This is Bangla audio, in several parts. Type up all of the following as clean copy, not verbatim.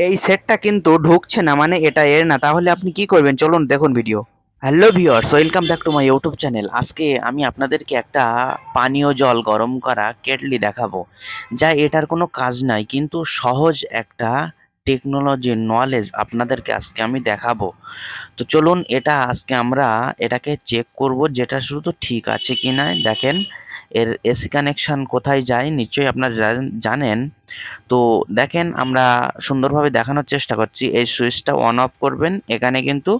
এই সেটটা কিন্তু ঢুকছে না, মানে এটা এর না। তাহলে আপনি কি করবেন, চলুন দেখুন video. Hello viewers, welcome back to my YouTube channel. আজকে আমি আপনাদেরকে একটা পানীয় জল গরম করা কেটলি দেখাবো, যা এটার কোনো কাজ নাই, কিন্তু সহজ একটা টেকনোলজি নলেজ আপনাদেরকে আজকে আমি দেখাবো। তো চলুন এটা আজকে আমরা এটাকে চেক করব, যেটা শুধু ঠিক আছে কি না। দেখেন এর এসি কানেকশন কোথায় যায়, নিশ্চয়ই আপনারা জানেন। তো দেখেন আমরা সুন্দরভাবে দেখানোর চেষ্টা করছি। এই সুইচটা অন অফ করবেন, এখানে কিন্তু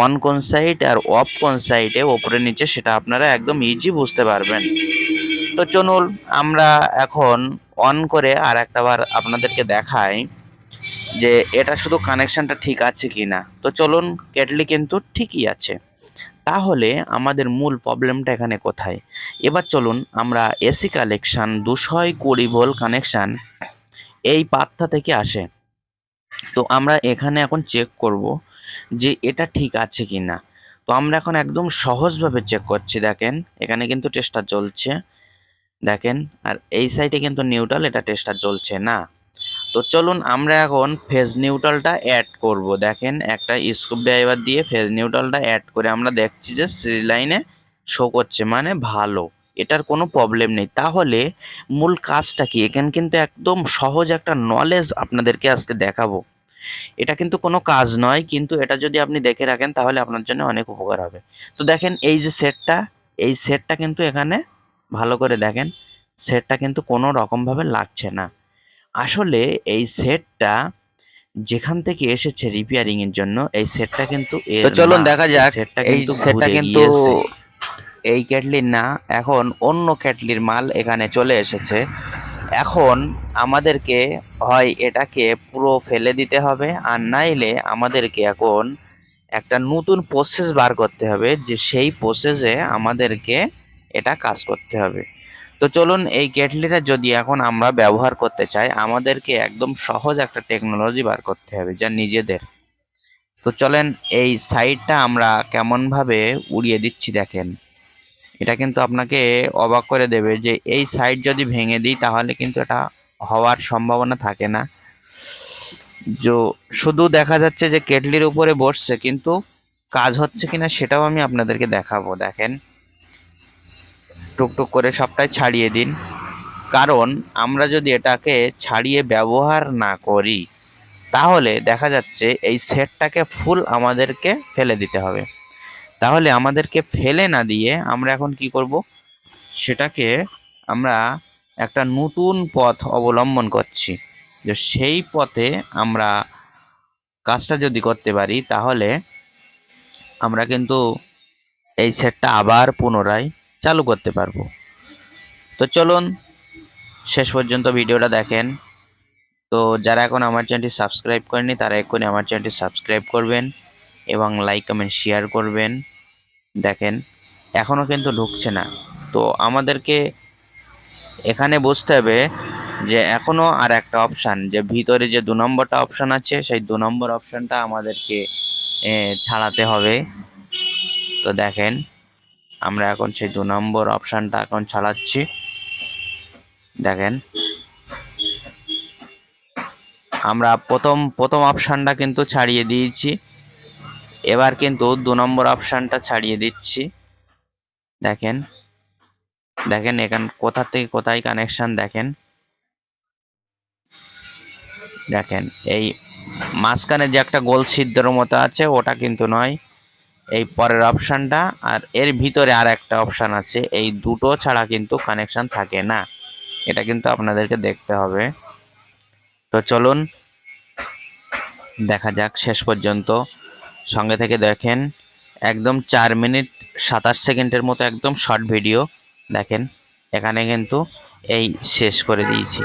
অন কোন সাইড আর অফ কোন সাইডে, ওপরে নিচে, সেটা আপনারা একদম ইজি বুঝতে পারবেন। তো চলুন আমরা এখন অন করে আর একটাবার আপনাদেরকে দেখাই যে এটা শুধু কানেকশনটা ঠিক আছে কি না। তো চলুন, কেটলি কিন্তু ঠিকই আছে। তাহলে আমাদের মূল প্রবলেমটা এখানে কোথায়? এবার চলুন আমরা এসি কানেকশন 220 ভোল্ট কানেকশন এই পাতটা থেকে আসে। তো আমরা এখানে এখন চেক করব যে এটা ঠিক আছে কি না। তো আমরা এখন একদম সহজভাবে চেক করছি। দেখেন এখানে কিন্তু টেস্টার জ্বলছে, দেখেন। আর এই সাইডে কিন্তু নিউট্রাল, এটা টেস্টার জ্বলছে না। তো চলুন আমরা এখন ফেজ নিউট্রালটা অ্যাড করব। দেখেন একটা স্ক্রু ড্রাইভার দিয়ে ফেজ নিউট্রালটা অ্যাড করে আমরা দেখছি যে সিরিজ লাইনে শো করছে, মানে ভালো, এটার কোনো প্রবলেম নেই। তাহলে মূল কাজটা কি? এখানে কিন্তু একদম সহজ একটা নলেজ আপনাদেরকে আজকে দেখাবো। এটা কিন্তু কোনো কাজ নয়, কিন্তু এটা যদি আপনি দেখে রাখেন তাহলে আপনার জন্য অনেক উপকার হবে। তো দেখেন এই যে সেটটা, এই সেটটা কিন্তু এখানে ভালো করে দেখেন, সেটটা কিন্তু কোনো রকমভাবে লাগছে না। আসলে এই সেটটা যেখান থেকে এসেছে রিপেয়ারিং এর জন্য, এই সেটটা কিন্তু তো এর চলুন না। দেখা এই যাক। সেটটা এই কিন্তু সেটটা ঘুরে কিন্তু গিয়েছে, এই ক্যাটলির না, এখন অন্য ক্যাটলির মাল এখানে চলে এসেছে। এখন আমাদেরকে হয় এটাকে পুরো ফেলে দিতে হবে, আর নাইলে আমাদেরকে এখন একটা নতুন প্রসেস বার করতে হবে, যে সেই প্রসেসে আমাদেরকে এটা কাজ করতে হবে। তো চলুন এই কেটলিটা যদি এখন আমরা ব্যবহার করতে চাই, আমাদেরকে একদম সহজ একটা টেকনোলজি বার করতে হবে যা নিজেদের। তো চলেন এই সাইডটা আমরা কেমনভাবে উড়িয়ে দিচ্ছি দেখেন। এটা কিন্তু আপনাকে অবাক করে দেবে যে এই সাইড যদি ভেঙে দিই তাহলে কিন্তু এটা হওয়ার সম্ভাবনা থাকে না। শুধু দেখা যাচ্ছে যে কেটলির উপরে বসছে, কিন্তু কাজ হচ্ছে কিনা সেটাও আমি আপনাদেরকে দেখাবো। দেখেন টুকটুক করে সবটাই ছাড়িয়ে দিন, কারণ আমরা যদি এটাকে ছাড়িয়ে ব্যবহার না করি তাহলে দেখা যাচ্ছে এই সেটটাকে ফুল আমাদেরকে ফেলে দিতে হবে। তাহলে আমাদেরকে ফেলে না দিয়ে আমরা এখন কি করব, সেটাকে আমরা একটা নতুন পথ অবলম্বন করছি, যে সেই পথে আমরা কাজটা যদি করতে পারি তাহলে আমরা কিন্তু এই সেটটা আবার পুনরায় চালু করতে পারবো। তো চলুন শেষ পর্যন্ত ভিডিওটা দেখেন। তো যারা এখন আমার চ্যানেলটি সাবস্ক্রাইব করেনি তারা এক্ষুনি আমার চ্যানেলটি সাবস্ক্রাইব করবেন এবং লাইক কমেন্ট শেয়ার করবেন। দেখেন এখনও কিন্তু ঢুকছে না। তো আমাদেরকে এখানে বুঝতে হবে যে এখনও আর একটা অপশান, যে ভিতরে যে 2 নম্বরটা অপশান আছে, সেই 2 নম্বর অপশানটা আমাদেরকে ছাড়াতে হবে। তো দেখেন আমরা এখন সেই 2 নম্বর অপশানটা এখন ছাড়াচ্ছি। দেখেন আমরা প্রথম অপশানটা কিন্তু ছাড়িয়ে দিয়েছি, এবার কিন্তু 2 নম্বর অপশানটা ছাড়িয়ে দিচ্ছি। দেখেন দেখেন এখানে কোথা থেকে কোথায় কানেকশন, দেখেন দেখেন এই মাঝখানে যে একটা গোল ছিদ্রের মতো আছে ওটা কিন্তু নয়, এই পরের অপশানটা, আর এর ভিতরে আর একটা অপশান আছে। এই দুটো ছাড়া কিন্তু কানেকশন থাকে না, এটা কিন্তু আপনাদেরকে দেখতে হবে। তো চলুন দেখা যাক শেষ পর্যন্ত, সঙ্গে থেকে দেখেন। একদম 4 মিনিট 27 সেকেন্ডের মতো একদম শর্ট ভিডিও। দেখেন এখানে কিন্তু এই শেষ করে দিয়েছি।